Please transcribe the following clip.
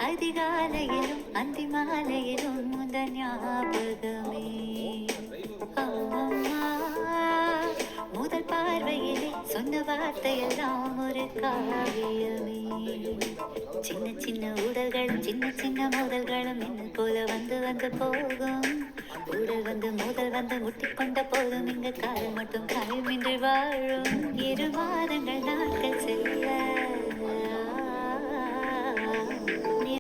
அதிகாலையிலும் அந்திமாலையிலும் முந்த ஞாபகமே முதல் பார்வையிலே சொன்ன வார்த்தையெல்லாம் ஒரு காவியமே சின்ன சின்ன உடல்களும் சின்ன சின்ன முதல்களும் இன்னும் போல வந்து வந்து போகும் உடல் வந்து முதல் வந்து முட்டிக்கொண்ட போதும் இங்கு காலம் மட்டும் காயமின்றி வாழும் 2 மாதங்கள் நாட்கள் செல்ல